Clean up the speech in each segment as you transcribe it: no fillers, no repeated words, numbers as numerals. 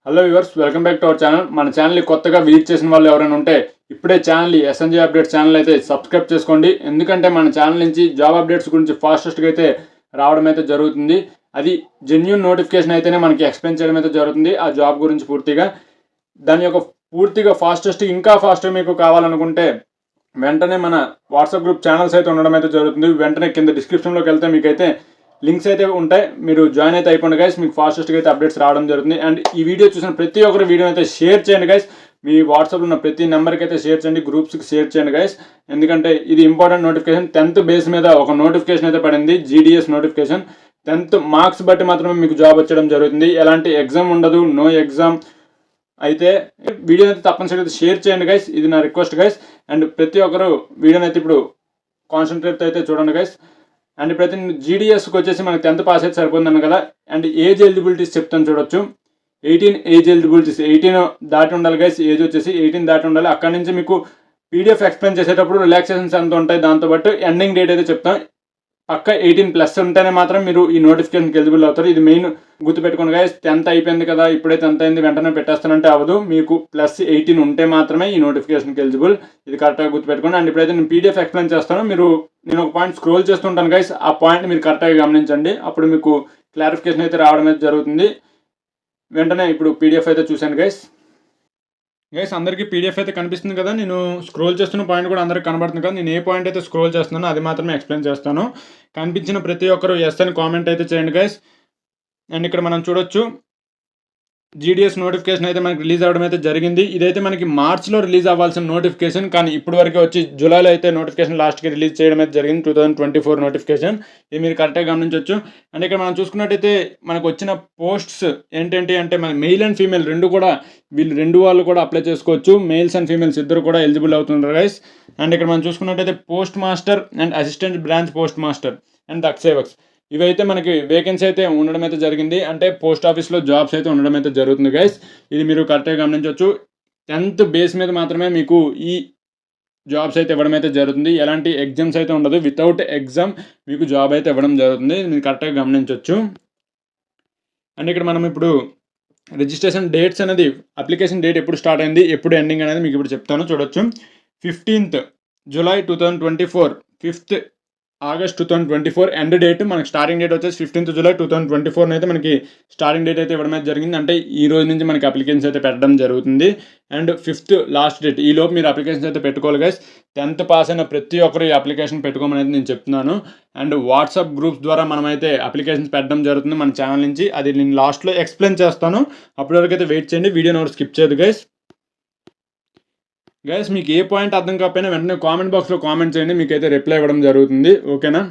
Hello viewers, welcome back to our channel. మన ఛానల్ని కొత్తగా విజిట్ చేసిన వాళ్ళు ఎవరైనా ఉంటే ఇప్పుడే ఛానల్ని ఎస్ఎన్జే అప్డేట్స్ ఛానల్ అయితే సబ్స్క్రైబ్ చేసుకోండి. ఎందుకంటే మన ఛానల్ నుంచి జాబ్ అప్డేట్స్ గురించి ఫాస్టెస్ట్గా అయితే రావడం అయితే జరుగుతుంది. అది జెన్యూన్ నోటిఫికేషన్ అయితేనే మనకి ఎక్స్ప్లెయిన్ చేయడం అయితే జరుగుతుంది ఆ జాబ్ గురించి పూర్తిగా. దాని యొక్క పూర్తిగా ఫాస్టెస్ట్ ఇంకా ఫాస్ట్గా మీకు కావాలనుకుంటే వెంటనే మన వాట్సాప్ గ్రూప్ ఛానల్స్ అయితే ఉండడం అయితే జరుగుతుంది. వెంటనే కింద డిస్క్రిప్షన్లోకి వెళ్తే మీకైతే లింక్స్ అయితే ఉంటాయి, మీరు జాయిన్ అయితే అయిపోండి గైస్. మీకు ఫాస్టెస్ట్గా అయితే అప్డేట్స్ రావడం జరుగుతుంది. అండ్ ఈ వీడియో చూసిన ప్రతి ఒక్కరు వీడియో అయితే షేర్ చేయండి గైస్. మీ వాట్సాప్లో ఉన్న ప్రతి నెంబర్కి అయితే షేర్ చేయండి, గ్రూప్స్కి షేర్ చేయండి గైస్. ఎందుకంటే ఇది ఇంపార్టెంట్ నోటిఫికేషన్. 10th బేస్ మీద ఒక నోటిఫికేషన్ అయితే పడింది, జీడిఎస్ నోటిఫికేషన్. 10th మార్క్స్ బట్టి మాత్రమే మీకు జాబ్ వచ్చడం జరుగుతుంది. ఎలాంటి ఎగ్జామ్ ఉండదు, నో ఎగ్జామ్. అయితే వీడియోని అయితే తప్పనిసరిగా షేర్ చేయండి గైస్, ఇది నా రిక్వెస్ట్ గైస్. అండ్ ప్రతి ఒక్కరు వీడియోని అయితే ఇప్పుడు కాన్సన్ట్రేట్ అయితే చూడండి గైస్. అండ్ ప్రతి జీడిఎస్కి వచ్చేసి మనకి 10th పాస్ అయితే సరిపోతుందన్న కదా. అండ్ ఏజ్ ఎలిజిబిలిటీస్ చెప్తాను చూడొచ్చు. 18 ఏజ్ ఎలిజిబిలిటీస్, 18 దాటి ఉండాలి గైస్. ఏజ్ వచ్చేసి 18 దాటి ఉండాలి. అక్కడ నుంచి మీకు పీడిఎఫ్ ఎక్స్ప్లెయిన్ చేసేటప్పుడు రిలాక్సేషన్స్ ఎంత ఉంటాయి, దాంతోపాటు ఎండింగ్ డేట్ అయితే చెప్తాం. పక్క 18+ ఉంటేనే మాత్రం మీరు ఈ నోటిఫికేషన్కి ఎలిజిబుల్ అవుతారు. ఇది మెయిన్ గుర్తుపెట్టుకోండి గైస్. 10th అయిపోయింది కదా, ఇప్పుడైతే 10th అయింది వెంటనే పెట్టేస్తానంటే అవ్వదు. మీకు +18 ఉంటే మాత్రమే ఈ నోటిఫికేషన్కి ఎలిజిబుల్. ఇది కరెక్ట్గా గుర్తుపెట్టుకోండి. అండ్ ఇప్పుడైతే నేను పీడిఎఫ్ ఎక్స్ప్లెయిన్ చేస్తాను. నేను ఒక పాయింట్ స్క్రోల్ చేస్తుంటాను గైస్, ఆ పాయింట్ మీరు కరెక్ట్గా గమనించండి. అప్పుడు మీకు క్లారిఫికేషన్ అయితే రావడం అయితే జరుగుతుంది. వెంటనే ఇప్పుడు పీడిఎఫ్ అయితే చూశాను గైస్. అందరికీ పీడిఎఫ్ అయితే కనిపిస్తుంది కదా. నేను స్క్రోల్ చేస్తున్న పాయింట్ కూడా అందరికి కనబడుతుంది కదా. నేను ఏ పాయింట్ అయితే స్క్రోల్ చేస్తున్నానో అది మాత్రమే ఎక్స్ప్లెయిన్ చేస్తాను. కనిపించిన ప్రతి ఒక్కరు ఎస్ అని కామెంట్ అయితే చేయండి గైస్. అండ్ ఇక్కడ మనం చూడొచ్చు, జీడిఎస్ నోటిఫికేషన్ అయితే మనకి రిలీజ్ అవ్వడం అయితే జరిగింది. ఇదైతే మనకి మార్చ్లో రిలీజ్ అవ్వాల్సిన నోటిఫికేషన్, కానీ ఇప్పుడు వరకు వచ్చి జూలైలో అయితే నోటిఫికేషన్ లాస్ట్కి రిలీజ్ చేయడం అయితే జరిగింది. 2024 నోటిఫికేషన్. ఇది మీరు కరెక్ట్గా గమనించవచ్చు. అండ్ ఇక్కడ మనం చూసుకున్నట్టయితే మనకు వచ్చిన పోస్ట్స్ ఏంటంటే అంటే మన మెయిల్ అండ్ ఫీమేల్ రెండు కూడా, వీళ్ళు వాళ్ళు కూడా అప్లై చేసుకోవచ్చు. మెయిల్స్ అండ్ ఫీమేల్స్ ఇద్దరు కూడా ఎలిజిబుల్ అవుతున్నారు గైస్. అండ్ ఇక్కడ మనం చూసుకున్నట్టయితే post master and assistant branch post master and దక్సేవక్స్, ఇవైతే మనకి వేకెన్సీ అయితే ఉండడం అయితే జరిగింది. అంటే పోస్ట్ ఆఫీస్లో జాబ్స్ అయితే ఉండడం అయితే జరుగుతుంది గైస్. ఇది మీరు కరెక్ట్గా గమనించవచ్చు. 10th బేస్ మీద మాత్రమే మీకు ఈ జాబ్స్ అయితే ఇవ్వడం అయితే జరుగుతుంది. ఎలాంటి ఎగ్జామ్స్ అయితే ఉండదు. వితౌట్ ఎగ్జామ్ మీకు జాబ్ అయితే ఇవ్వడం జరుగుతుంది. మీరు కరెక్ట్గా గమనించవచ్చు. అండ్ ఇక్కడ మనం ఇప్పుడు రిజిస్ట్రేషన్ డేట్స్ అనేది, అప్లికేషన్ డేట్ ఎప్పుడు స్టార్ట్ అయింది, ఎప్పుడు ఎండింగ్ అనేది మీకు ఇప్పుడు చెప్తాను చూడొచ్చు. 15th July 2024, 5th August 2024 end date. మనకి స్టార్టింగ్ డేట్ వచ్చేసి 15th జూలై 2024 అయితే మనకి స్టార్టింగ్ డేట్ అయితే ఇవ్వడం అయితే జరిగింది. అంటే ఈ రోజు నుంచి మనకి అప్లికేషన్స్ అయితే పెట్టడం జరుగుతుంది. And 5th last date. ఈ లోపు మీరు అప్లికేషన్స్ అయితే పెట్టుకోవాలి గైస్. 10th పాస్ అయిన ప్రతి ఒక్కరు ఈ అప్లికేషన్ పెట్టుకోమని అయితే నేను చెప్తున్నాను. అండ్ వాట్సాప్ గ్రూప్స్ ద్వారా మనమైతే అప్లికేషన్స్ పెట్టడం జరుగుతుంది మన ఛానల్ నుంచి. అది నేను లాస్ట్లో ఎక్స్ప్లెయిన్ చేస్తాను. అప్పటి వరకు అయితే వెయిట్ చేయండి, వీడియోని ఎవరు స్కిప్ చేయదు గైస్. మీకు ఏ పాయింట్ అర్థం కాకపోయినా వెంటనే కామెంట్ బాక్స్లో కామెంట్ చేయండి, మీకైతే రిప్లై ఇవ్వడం జరుగుతుంది. ఓకేనా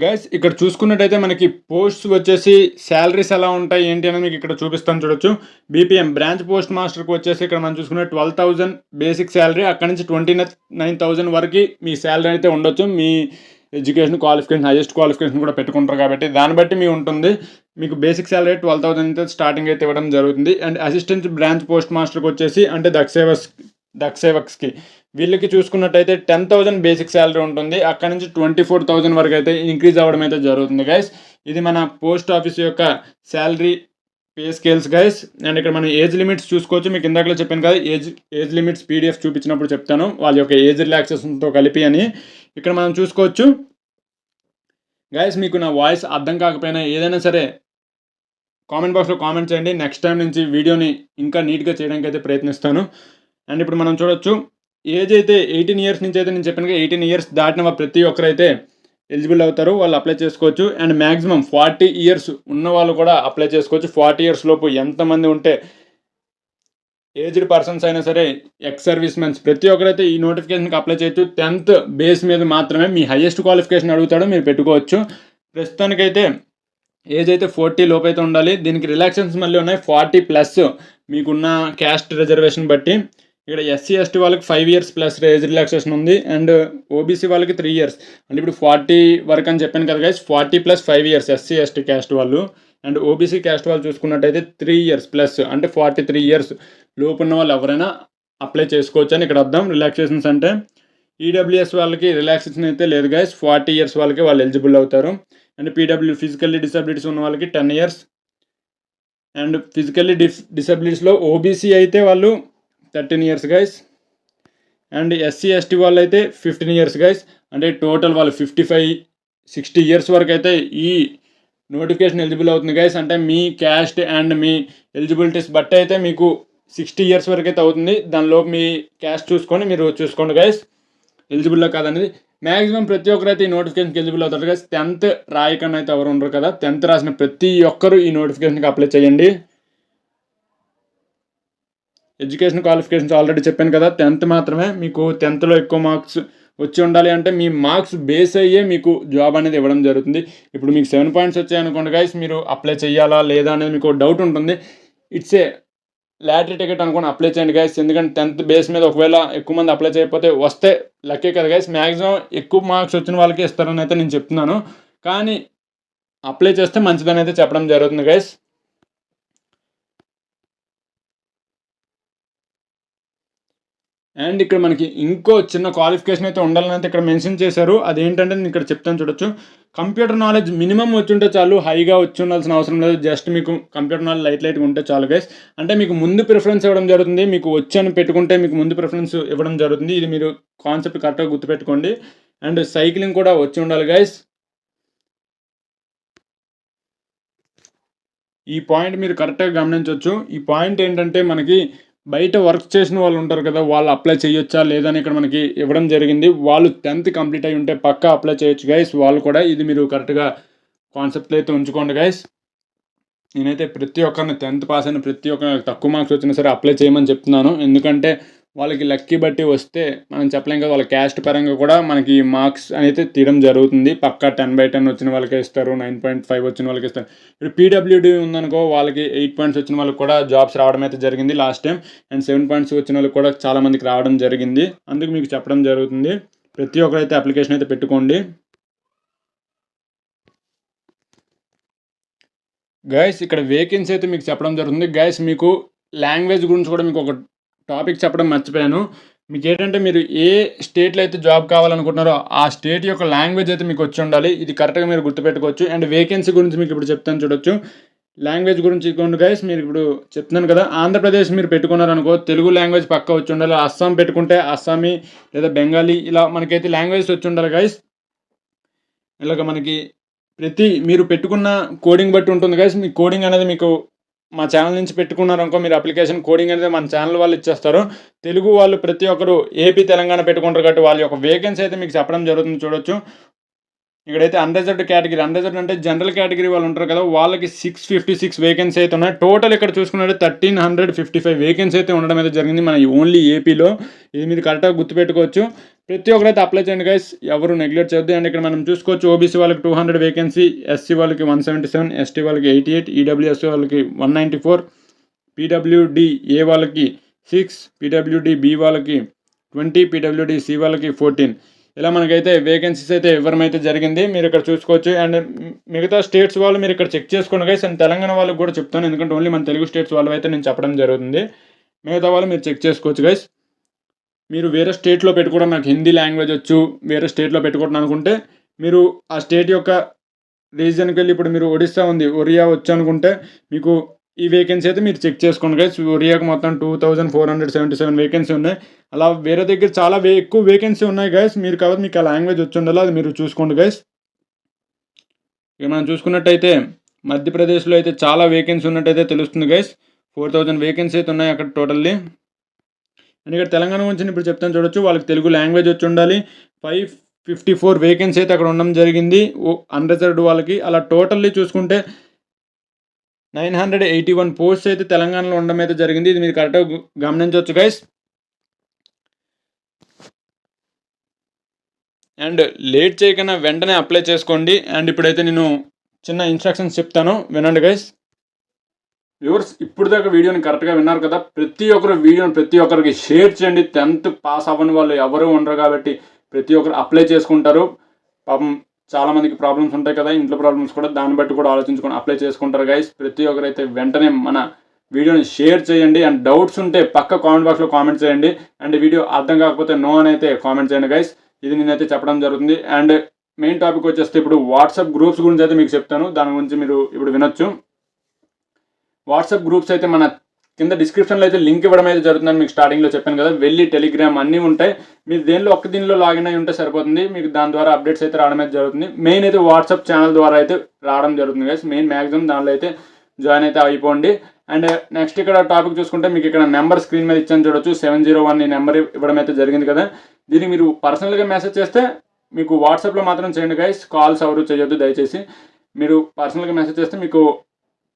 గైస్? ఇక్కడ చూసుకున్నట్టయితే మనకి పోస్ట్స్ వచ్చేసి శాలరీస్ ఎలా ఉంటాయి ఏంటి అనేది మీకు ఇక్కడ చూపిస్తాను చూడొచ్చు. బీపీఎం బ్రాంచ్ పోస్ట్ మాస్టర్కి వచ్చేసి ఇక్కడ మనం చూసుకునే 12,000 బేసిక్ శాలరీ. అక్కడ నుంచి 29,000 వరకు మీ శాలరీ అయితే ఉండొచ్చు. మీ ఎడ్యుకేషన్ క్వాలిఫికేషన్, హైయెస్ట్ క్వాలిఫికేషన్ కూడా పెట్టుకుంటారు కాబట్టి దాన్ని బట్టి మీ ఉంటుంది. మీకు బేసిక్ శాలరీ 12,000 అయితే స్టార్టింగ్ అయితే ఇవ్వడం జరుగుతుంది. అండ్ అసిస్టెంట్ బ్రాంచ్ పోస్ట్ మాస్టర్కి వచ్చేసి అంటే దక్సేవక్స్కి వీళ్ళకి చూసుకున్నట్టయితే 10,000 బేసిక్ శాలరీ ఉంటుంది. అక్కడ నుంచి 24,000 వరకు అయితే ఇంక్రీజ్ అవ్వడం అయితే జరుగుతుంది గైస్. ఇది మన పోస్ట్ ఆఫీస్ యొక్క salary pay scales guys. And ఇక్కడ మనం ఏజ్ లిమిట్స్ చూసుకోవచ్చు. మీకు ఇందాకలో చెప్పాను కదా, ఏజ్ లిమిట్స్ పీడిఎఫ్ చూపించినప్పుడు చెప్తాను వాళ్ళ యొక్క ఏజ్ రిలాక్సేషన్తో కలిపి అని. ఇక్కడ మనం చూసుకోవచ్చు గైస్. మీకు నా వాయిస్ అర్థం కాకపోయినా ఏదైనా సరే కామెంట్ బాక్స్లో కామెంట్ చేయండి. నెక్స్ట్ టైం నుంచి వీడియోని ఇంకా నీట్గా చేయడానికి అయితే ప్రయత్నిస్తాను. అండ్ ఇప్పుడు మనం చూడొచ్చు, ఏజ్ అయితే 18 ఇయర్స్ నుంచి అయితే నేను చెప్పాను 18 ఇయర్స్ దాటిన ప్రతి ఒక్కరైతే ఎలిజిబుల్ అవుతారు, వాళ్ళు అప్లై చేసుకోవచ్చు. అండ్ మ్యాక్సిమం 40 ఇయర్స్ ఉన్న వాళ్ళు కూడా అప్లై చేసుకోవచ్చు. 40 ఇయర్స్ లోపు ఎంతమంది ఉంటే ఏజ్డ్ పర్సన్స్ అయినా సరే, ఎక్స్ సర్వీస్ మెన్స్ ప్రతి ఒక్కరైతే ఈ నోటిఫికేషన్కి అప్లై చేయొచ్చు. 10th బేస్ మీద మాత్రమే మీ హైయెస్ట్ క్వాలిఫికేషన్ అడుగుతాడో మీరు పెట్టుకోవచ్చు. ప్రస్తుతానికైతే ఏజ్ అయితే 40 లోపు అయితే ఉండాలి. దీనికి రిలాక్సేషన్స్ మళ్ళీ ఉన్నాయి 40+ మీకున్న క్యాస్ట్ రిజర్వేషన్ బట్టి. ఇక్కడ SC ST వాళ్ళకి 5 ఇయర్స్ ప్లస్ ఏజ్ రిలాక్సేషన్ ఉంది. అండ్ OBC వాళ్ళకి 3 ఇయర్స్. అంటే ఇప్పుడు 40 వరకు అని చెప్పాను కదా guys, 40 + 5 years SC ST caste వాళ్ళు. అండ్ OBC క్యాస్ట్ వాళ్ళు చూసుకున్నట్టయితే 3 ఇయర్స్ ప్లస్, అంటే 43 ఇయర్స్ లోపు ఉన్న వాళ్ళు ఎవరైనా అప్లై చేసుకోవచ్చు అని ఇక్కడ అర్థం. రిలాక్సేషన్స్ అంటే ఈడబ్ల్యూఎస్ వాళ్ళకి రిలాక్సేషన్ అయితే లేదు గైస్, 40 ఇయర్స్ వాళ్ళకి వాళ్ళు ఎలిజిబుల్ అవుతారు. అండ్ పీడబ్ల్యూ ఫిజికల్లీ డిసబిలిటీస్ ఉన్న వాళ్ళకి 10 ఇయర్స్. అండ్ ఫిజికల్లీ డిసబిలిటీస్లో ఓబీసీ అయితే వాళ్ళు 13 years guys. And SC ST వాళ్ళు అయితే 15 ఇయర్స్ గైస్. అంటే టోటల్ వాళ్ళు 55-60 ఇయర్స్ వరకు అయితే ఈ నోటిఫికేషన్ ఎలిజిబుల్ అవుతుంది గైస్. అంటే మీ క్యాస్ట్ అండ్ మీ ఎలిజిబిలిటీస్ బట్టి అయితే మీకు 60 ఇయర్స్ వరకు అయితే అవుతుంది. దానిలో మీ క్యాస్ట్ చూసుకొని మీరు చూసుకోండి గైస్ ఎలిజిబుల్లో కాదనేది. మ్యాక్సిమం ప్రతి ఒక్కరు అయితే ఈ నోటిఫికేషన్కి ఎలిజిబుల్ అవుతారు గైస్. 10th రాయకన్నా అయితే ఎవరు ఉండరు కదా, 10th రాసిన ప్రతి ఒక్కరు ఈ నోటిఫికేషన్కి అప్లై చేయండి. ఎడ్యుకేషన్ క్వాలిఫికేషన్స్ ఆల్రెడీ చెప్పాను కదా, 10th మాత్రమే. మీకు 10thలో ఎక్కువ మార్క్స్ వచ్చి ఉండాలి. అంటే మీ మార్క్స్ బేస్ అయ్యే మీకు జాబ్ అనేది ఇవ్వడం జరుగుతుంది. ఇప్పుడు మీకు 7 పాయింట్స్ వచ్చాయనుకోండి గైస్, మీరు అప్లై చేయాలా లేదా అనేది మీకు డౌట్ ఉంటుంది. ఇట్స్ ఏ లాటరీ టికెట్ అనుకోని అప్లై చేయండి గైస్. ఎందుకంటే 10th బేస్ మీద ఒకవేళ ఎక్కువ మంది అప్లై చేయకపోతే వస్తే లక్కీ కదా గైస్. మ్యాక్సిమం ఎక్కువ మార్క్స్ వచ్చిన వాళ్ళకి ఇస్తారని అయితే నేను చెప్తున్నాను, కానీ అప్లై చేస్తే మంచిదని అయితే చెప్పడం జరుగుతుంది గైస్. అండ్ ఇక్కడ మనకి ఇంకో చిన్న క్వాలిఫికేషన్ అయితే ఉండాలని అయితే ఇక్కడ మెన్షన్ చేశారు. అదేంటంటే నేను ఇక్కడ చెప్తాను చూడొచ్చు. కంప్యూటర్ నాలెడ్జ్ మినిమం వచ్చి ఉంటే చాలు, హైగా వచ్చి ఉండాల్సిన అవసరం లేదు. జస్ట్ మీకు కంప్యూటర్ నాలెడ్జ్ లైట్గా ఉంటే చాలు గైస్. అంటే మీకు ముందు ప్రిఫరెన్స్ ఇవ్వడం జరుగుతుంది. మీకు వచ్చని పెట్టుకుంటే మీకు ముందు ప్రిఫరెన్స్ ఇవ్వడం జరుగుతుంది. ఇది మీరు కాన్సెప్ట్ కరెక్ట్గా గుర్తుపెట్టుకోండి. అండ్ సైక్లింగ్ కూడా వచ్చి ఉండాలి గైస్. ఈ పాయింట్ మీరు కరెక్ట్గా గమనించవచ్చు. ఈ పాయింట్ ఏంటంటే మనకి బయట వర్క్ చేసిన వాళ్ళు ఉంటారు కదా, వాళ్ళు అప్లై చేయొచ్చా లేదని ఇక్కడ మనకి ఇవ్వడం జరిగింది. వాళ్ళు 10th కంప్లీట్ అయి ఉంటే పక్కా అప్లై చేయొచ్చు గైస్. వాళ్ళు కూడా ఇది మీరు కరెక్ట్గా కాన్సెప్ట్లో అయితే ఉంచుకోండి గైస్. నేనైతే ప్రతి ఒక్కరిని 10th పాస్ అయిన ప్రతి ఒక్కరికి తక్కువ మార్క్స్ వచ్చినా సరే అప్లై చేయమని చెప్తున్నాను. ఎందుకంటే వాళ్ళకి లక్కీ బట్టి వస్తే మనం చెప్పలేం కదా, వాళ్ళ క్యాస్ట్ పరంగా కూడా మనకి మార్క్స్ అయితే తీయడం జరుగుతుంది. పక్కా 10/10 వచ్చిన వాళ్ళకే ఇస్తారు, 9.5 వచ్చిన వాళ్ళకి ఇస్తారు. ఇప్పుడు పీడబ్ల్యూడీ ఉందనుకో, వాళ్ళకి 8 పాయింట్స్ వచ్చిన వాళ్ళకి కూడా జాబ్స్ రావడం అయితే జరిగింది లాస్ట్ టైం. అండ్ 7 పాయింట్స్ వచ్చిన వాళ్ళకి కూడా చాలామందికి రావడం జరిగింది. అందుకు మీకు చెప్పడం జరుగుతుంది. ప్రతి ఒక్కరైతే అప్లికేషన్ అయితే పెట్టుకోండి గైస్. ఇక్కడ వేకెన్సీ అయితే మీకు చెప్పడం జరుగుతుంది గైస్. మీకు లాంగ్వేజ్ గురించి కూడా మీకు ఒక టాపిక్ చెప్పడం మర్చిపోయాను. మీకు ఏంటంటే మీరు ఏ స్టేట్లో అయితే జాబ్ కావాలనుకుంటున్నారో ఆ స్టేట్ యొక్క లాంగ్వేజ్ అయితే మీకు వచ్చి ఉండాలి. ఇది కరెక్ట్గా మీరు గుర్తుపెట్టుకోవచ్చు. అండ్ వేకెన్సీ గురించి మీకు ఇప్పుడు చెప్తాను చూడొచ్చు. లాంగ్వేజ్ గురించి ఇవ్వండి గైస్. మీరు ఇప్పుడు చెప్తున్నాను కదా, ఆంధ్రప్రదేశ్ మీరు పెట్టుకున్నారనుకో తెలుగు లాంగ్వేజ్ పక్కా వచ్చి ఉండాలి. అస్సాం పెట్టుకుంటే అస్సామీ లేదా బెంగాలీ ఇలా మనకైతే లాంగ్వేజ్ వచ్చి ఉండాలి గైస్. ఇలాగ మనకి మీరు పెట్టుకున్న కోడింగ్ బట్టి ఉంటుంది గైస్. మీ కోడింగ్ అనేది మీకు మా ఛానల్ నుంచి పెట్టుకున్నారనుకో, మీరు అప్లికేషన్ కోడింగ్ అనేది మన ఛానల్ వాళ్ళు ఇచ్చేస్తారు. తెలుగు వాళ్ళు ప్రతి ఒక్కరు ఏపీ తెలంగాణ పెట్టుకుంటారు కాబట్టి వాళ్ళ యొక్క వేకెన్సీ అయితే మీకు చెప్పడం జరుగుతుంది చూడొచ్చు. ఇక్కడైతే అన్రిజర్వ్డ్ కేటగిరీ, అన్రిజర్వ్డ్ అంటే జనరల్ కేటగిరీ వాళ్ళు ఉంటారు కదా, వాళ్ళకి 656 వేకెన్సీ అయితే ఉన్నాయి. టోటల్ ఇక్కడ చూసుకున్నట్టు 1355 వేకెన్సీ అయితే ఉండడం అయితే జరిగింది మన ఓన్లీ ఏపీలో. ఇది మీరు కరెక్ట్గా గుర్తుపెట్టుకోవచ్చు. ప్రతి ఒక్కరైతే అప్లై చేయండి గైస్, ఎవరు నెగ్లెక్ట్ చేయొద్దు. అండ్ ఇక్కడ మనం చూసుకోవచ్చు ఓబీసీ వాళ్ళకి 200 వేకెన్సీ, ఎస్సీ వాళ్ళకి 177, ఎస్టీ వాళ్ళకి 88, ఈడబ్ల్యూఎస్ వాళ్ళకి 194, పీడబ్ల్యూడి ఏ వాళ్ళకి 6, పీడబ్ల్యూడి బి వాళ్ళకి 20, పీడబ్ల్యూడి సి వాళ్ళకి 14. ఇలా మనకైతే వేకెన్సీస్ అయితే ఇవ్వడం అయితే జరిగింది. మీరు ఇక్కడ చూసుకోవచ్చు. అండ్ మిగతా స్టేట్స్ వాళ్ళు మీరు ఇక్కడ చెక్ చేసుకోండి గైస్. అండ్ తెలంగాణ వాళ్ళకి కూడా చెప్తాను, ఎందుకంటే ఓన్లీ మన తెలుగు స్టేట్స్ వాళ్ళు అయితే నేను చెప్పడం జరుగుతుంది. మిగతా వాళ్ళు మీరు చెక్ చేసుకోవచ్చు గైస్. మీరు వేరే స్టేట్లో పెట్టుకోవడం, నాకు హిందీ లాంగ్వేజ్ వచ్చు, వేరే స్టేట్లో పెట్టుకోవడం అనుకుంటే మీరు ఆ స్టేట్ యొక్క రీజన్కి వెళ్ళి, ఇప్పుడు మీరు ఒడిస్సా ఉంది, ఒరియా వచ్చు అనుకుంటే మీకు ఈ వేకెన్సీ అయితే మీరు చెక్ చేసుకోండి గైస్. ఒరియాకి మొత్తం 2477 వేకెన్సీ ఉన్నాయి. అలా వేరే దగ్గర చాలా ఎక్కువ వేకెన్సీ ఉన్నాయి గైస్. మీరు కాబట్టి మీకు ఆ లాంగ్వేజ్ వచ్చి ఉండాలి, అది మీరు చూసుకోండి గైస్. ఇక మనం చూసుకున్నట్టయితే మధ్యప్రదేశ్లో అయితే చాలా వేకెన్సీ ఉన్నట్టయితే తెలుస్తుంది గైస్. 4000 వేకెన్సీ అయితే ఉన్నాయి అక్కడ టోటల్లీ. అండ్ ఇక్కడ తెలంగాణ గురించి ఇప్పుడు చెప్తాను చూడొచ్చు. వాళ్ళకి తెలుగు లాంగ్వేజ్ వచ్చి ఉండాలి. 554 వేకెన్సీ అయితే అక్కడ ఉండడం జరిగింది అన్రిజర్వ్డ్ వాళ్ళకి. అలా టోటల్లీ చూసుకుంటే 981 పోస్ట్స్ అయితే తెలంగాణలో ఉండడం అయితే జరిగింది. ఇది మీరు కరెక్ట్గా గమనించవచ్చు గైస్. అండ్ లేట్ చేయకుండా వెంటనే అప్లై చేసుకోండి. అండ్ ఇప్పుడైతే నేను చిన్న ఇన్స్ట్రక్షన్స్ చెప్తాను, వినండి గైస్. వ్యూవర్స్, ఇప్పుడు దాకా వీడియోని కరెక్ట్గా విన్నారు కదా. ప్రతి ఒక్కరు వీడియోని ప్రతి ఒక్కరికి షేర్ చేయండి. 10th పాస్ అవ్వని వాళ్ళు ఎవరు ఉండరు కాబట్టి ప్రతి ఒక్కరు అప్లై చేసుకుంటారు. పాపం చాలామందికి ప్రాబ్లమ్స్ ఉంటాయి కదా, ఇంట్లో ప్రాబ్లమ్స్ కూడా, దాన్ని బట్టి కూడా ఆలోచించుకొని అప్లై చేసుకుంటారు గైస్. ప్రతి ఒక్కరైతే వెంటనే మన వీడియోని షేర్ చేయండి. అండ్ డౌట్స్ ఉంటే పక్క కామెంట్ బాక్స్లో కామెంట్ చేయండి. అండ్ వీడియో అర్థం కాకపోతే నో అని అయితే కామెంట్ చేయండి గైస్. ఇది నేనైతే చెప్పడం జరుగుతుంది. అండ్ మెయిన్ టాపిక్ వచ్చేస్తే ఇప్పుడు వాట్సాప్ గ్రూప్స్ గురించి అయితే మీకు చెప్తాను. దాని గురించి మీరు ఇప్పుడు వినొచ్చు. వాట్సాప్ గ్రూప్స్ అయితే మన కింద డిస్క్రిప్షన్లో అయితే లింక్ ఇవ్వడం అయితే జరుగుతుందని మీకు స్టార్టింగ్లో చెప్పాను కదా. వెళ్ళి టెలిగ్రామ్ అన్నీ ఉంటాయి. మీరు దీనిలో లాగిన్ అయి ఉంటే సరిపోతుంది. మీకు దాని ద్వారా అప్డేట్స్ అయితే రావడం అయితే జరుగుతుంది. మెయిన్ అయితే వాట్సాప్ ఛానల్ ద్వారా అయితే రావడం జరుగుతుంది గైస్. మెయిన్ మ్యాక్సిమం దానిలో అయితే జాయిన్ అయితే అయిపోండి. అండ్ నెక్స్ట్ ఇక్కడ టాపిక్ చూసుకుంటే మీకు ఇక్కడ నెంబర్ స్క్రీన్ మీద ఇచ్చాను చూడొచ్చు. 701 ఈ నెంబర్ ఇవ్వడం అయితే జరిగింది కదా. దీనికి మీరు పర్సనల్గా మెసేజ్ చేస్తే మీకు వాట్సాప్లో మాత్రం చేయండి గైస్. కాల్స్ ఎవరు చేయొద్దు దయచేసి. మీరు పర్సనల్గా మెసేజ్ చేస్తే మీకు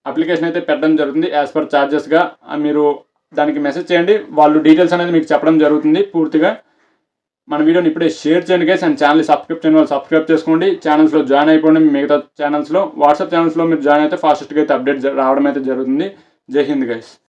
అప్లికేషన్ అయితే పెట్టడం జరుగుతుంది యాజ్ పర్ ఛార్జెస్గా. మీరు దానికి మెసేజ్ చేయండి. వాళ్ళు డీటెయిల్స్ అనేది మీకు చెప్పడం జరుగుతుంది పూర్తిగా. మన వీడియోని ఇప్పుడే షేర్ చేయండి గైస్. అండ్ ఛానల్ సబ్స్క్రైబ్ చేయని వాళ్ళు సబ్స్క్రైబ్ చేసుకోండి. ఛానల్స్లో జాయిన్ అయిపోండి. మిగతా ఛానల్స్లో వాట్సాప్ ఛానల్స్లో మీరు జాయిన్ అయితే ఫాస్ట్గా అయితే అప్డేట్ రావడం అయితే జరుగుతుంది. జై హింద్ గైస్.